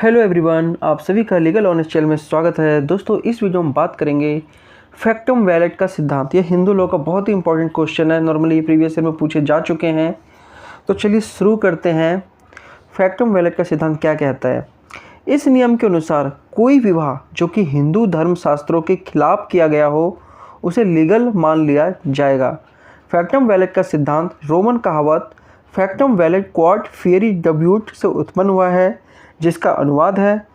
Hello everyone, आप सभी का लीगल ऑनेस्ट चैनल में स्वागत है। दोस्तों, इस वीडियो में बात करेंगे फैक्टम वैलेट का सिद्धांत। ये हिंदू लॉ का बहुत ही इंपॉर्टेंट क्वेश्चन है। नॉर्मली ये प्रीवियस ईयर में पूछे जा चुके हैं। तो चलिए शुरू करते हैं। फैक्टम वैलेट का सिद्धांत क्या कहता है? इस नियम के अनुसार कोई विवाह जो कि हिंदू धर्म शास्त्रों के खिलाफ किया गया हो उसे लीगल मान लिया जाएगा। फैक्टम वैलेट का सिद्धांत रोमन कहावत फैक्टम वैलेट क्वाड फिएरी डब्यूट से उत्पन्न हुआ है, जिसका अनुवाद है,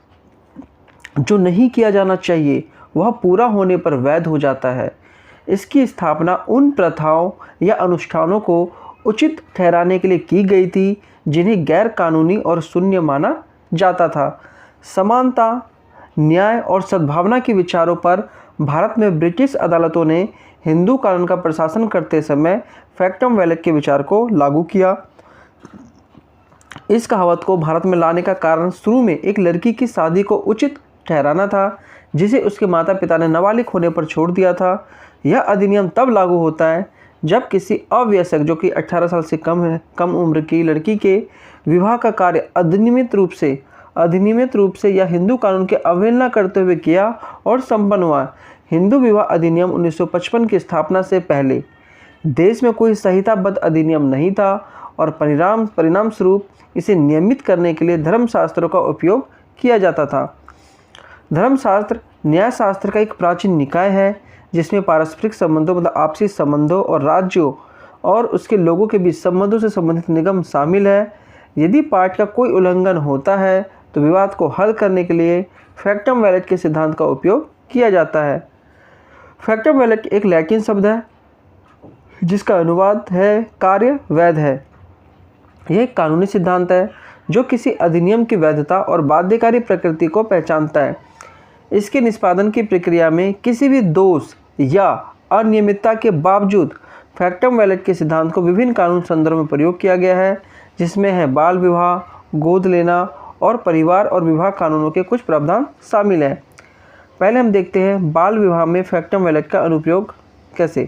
जो नहीं किया जाना चाहिए वह पूरा होने पर वैध हो जाता है। इसकी स्थापना उन प्रथाओं या अनुष्ठानों को उचित ठहराने के लिए की गई थी जिन्हें गैर कानूनी और शून्य माना जाता था। समानता, न्याय और सद्भावना के विचारों पर भारत में ब्रिटिश अदालतों ने हिंदू कानून का प्रशासन करते समय फैक्टम वैलेट के विचार को लागू किया। इस कहावत को भारत में लाने का कारण शुरू में एक लड़की की शादी को उचित ठहराना था, जिसे उसके माता पिता ने नाबालिग होने पर छोड़ दिया था। यह अधिनियम तब लागू होता है जब किसी अवयस्क जो कि 18 साल से कम उम्र की लड़की के विवाह का कार्य अधिनियमित रूप से या हिंदू कानून की अवहेलना करते हुए किया और संपन्न हुआ। हिंदू विवाह अधिनियम 1955 की स्थापना से पहले देश में कोई संहिताबद्ध अधिनियम नहीं था और परिणाम स्वरूप इसे नियमित करने के लिए धर्मशास्त्रों का उपयोग किया जाता था। धर्मशास्त्र न्यायशास्त्र का एक प्राचीन निकाय है जिसमें पारस्परिक संबंधों मतलब आपसी संबंधों और राज्यों और उसके लोगों के बीच संबंधों से संबंधित निगम शामिल है। यदि पाठ का कोई उल्लंघन होता है तो विवाद को हल करने के लिए फैक्टम वैलेट के सिद्धांत का उपयोग किया जाता है। फैक्टम वैलेट एक लैटिन शब्द है जिसका अनुवाद है कार्य वैध है। यह एक कानूनी सिद्धांत है जो किसी अधिनियम की वैधता और बाध्यकारी प्रकृति को पहचानता है। इसके निष्पादन की प्रक्रिया में किसी भी दोष या अनियमितता के बावजूद फैक्टम वैलेट के सिद्धांत को विभिन्न कानून संदर्भों में प्रयोग किया गया है, जिसमें है बाल विवाह, गोद लेना और परिवार और विवाह कानूनों के कुछ प्रावधान शामिल हैं। पहले हम देखते हैं बाल विवाह में फैक्टम वैलेट का अनुप्रयोग कैसे।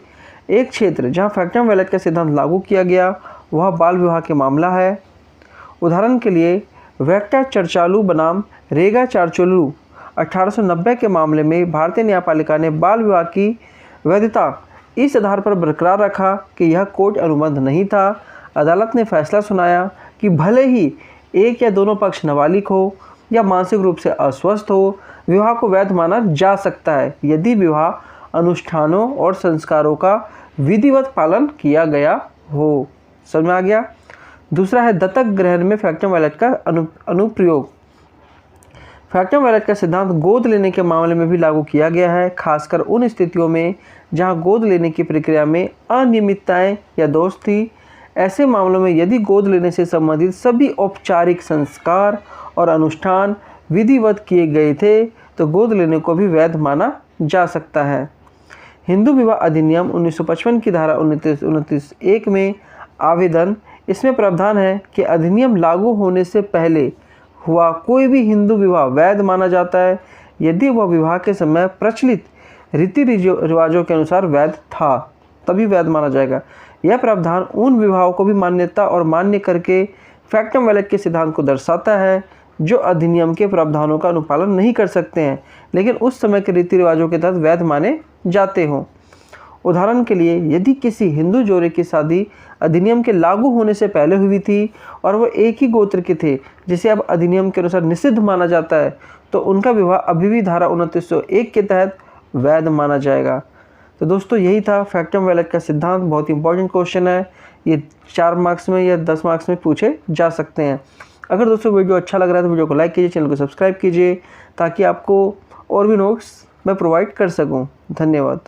एक क्षेत्र जहां फैक्टम वैलेट का सिद्धांत लागू किया गया वह बाल विवाह के मामला है। उदाहरण के लिए वेक्टा चर्चालू बनाम रेगा चार्चोलू 1890 के मामले में भारतीय न्यायपालिका ने बाल विवाह की वैधता इस आधार पर बरकरार रखा कि यह कोर्ट अनुबंध नहीं था। अदालत ने फैसला सुनाया कि भले ही एक या दोनों पक्ष नाबालिग हो या मानसिक रूप से अस्वस्थ हो, विवाह को वैध माना जा सकता है यदि विवाह अनुष्ठानों और संस्कारों का विधिवत पालन किया गया हो। समझ में आ गया। दूसरा है दत्तक ग्रहण में फैक्टम वैलेट का अनुप्रयोग। फैक्टम वैलेट का सिद्धांत गोद लेने के मामले में भी लागू किया गया है, खासकर उन स्थितियों में जहां गोद लेने की प्रक्रिया में अनियमितताएं या दोष थी। ऐसे मामलों में यदि गोद लेने से संबंधित सभी औपचारिक संस्कार और अनुष्ठान विधिवत किए गए थे तो गोद लेने को भी वैध माना जा सकता है। हिंदू विवाह अधिनियम 1955 की धारा 29(1) में आवेदन, इसमें प्रावधान है कि अधिनियम लागू होने से पहले हुआ कोई भी हिंदू विवाह वैध माना जाता है यदि वह विवाह के समय प्रचलित रीति रिवाजों के अनुसार वैध था, तभी वैध माना जाएगा। यह प्रावधान उन विवाहों को भी मान्यता और मान्य करके फैक्टम वैलेट के सिद्धांत को दर्शाता है जो अधिनियम के प्रावधानों का अनुपालन नहीं कर सकते हैं लेकिन उस समय के रीति रिवाजों के तहत वैध माने जाते हों। उदाहरण के लिए यदि किसी हिंदू जोड़े की शादी अधिनियम के लागू होने से पहले हुई थी और वो एक ही गोत्र के थे जिसे अब अधिनियम के अनुसार निषिद्ध माना जाता है तो उनका विवाह अभी भी धारा 2901 के तहत वैध माना जाएगा। तो दोस्तों, यही था फैक्टम वैलेट का सिद्धांत। बहुत इंपॉर्टेंट क्वेश्चन है, ये 4 मार्क्स में या 10 मार्क्स में पूछे जा सकते हैं। अगर दोस्तों वीडियो अच्छा लग रहा है तो वीडियो को लाइक कीजिए, चैनल को सब्सक्राइब कीजिए ताकि आपको और भी नोट्स मैं प्रोवाइड कर सकूं। धन्यवाद।